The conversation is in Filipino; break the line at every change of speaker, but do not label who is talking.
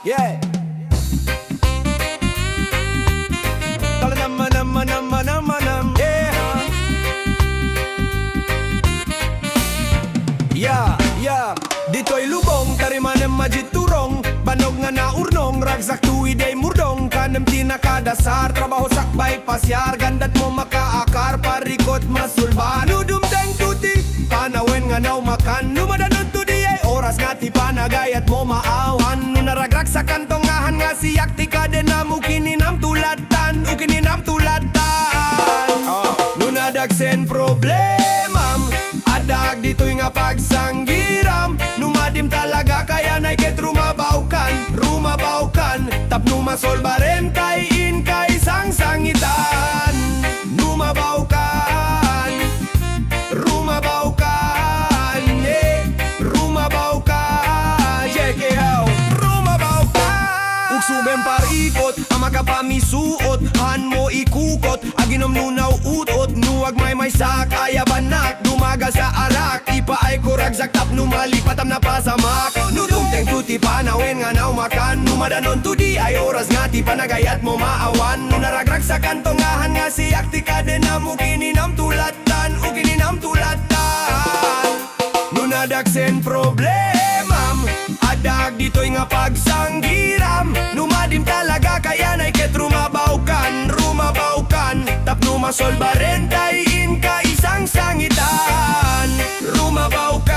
Yeah. Talanam, yeah. Yeah. Dito'y lubong, tarimanem majid turong. Banog nga naurnong, ragsak tuwiday murdong. Kanem tinakadasar, trabaho sakbay pasyar. Gandat mo makaakar, parikot masulban. Nudumdeng tuti, panawen nga naw makan. Numadanon tudi ay oras nga ti panagayat mo maawan. Nunaragrak sa kantongahan nga siyak ti kadena mo kininam tulatan. Ukininam tulatan. Nunadagsen problemam, adag dito'y nga pagsanggiram. Numadim talaga kaya na'y ket rumabawkan. Tapno masolbaren kay in kay sang-sangitan. Rumabawkan, yeah, rumabawkan. Ugsumem parikot, ama ka pamisuot. Han mo ikukot, aginom nunaw utot. Nuwag may sak, ayabanak. Dumagal sa arak, ipa ay kuragsak. Tap numalipatam na pasamak. Nudumteng tuti panawen nga naw makan. Numadanon tudi ay oras nga ti panagayat mo maawan. Nunaragrag sa kantongahan nga siyak ti kadena mo kininam tulatan. Ukininam tulatan. Nunadagsen problemam, adag dito'y nga pagsanggiram. Numadim talaga kaya na'y ket rumabawkan. Tapno masolbaren tay in ka isang sangitan. Rumabawkan.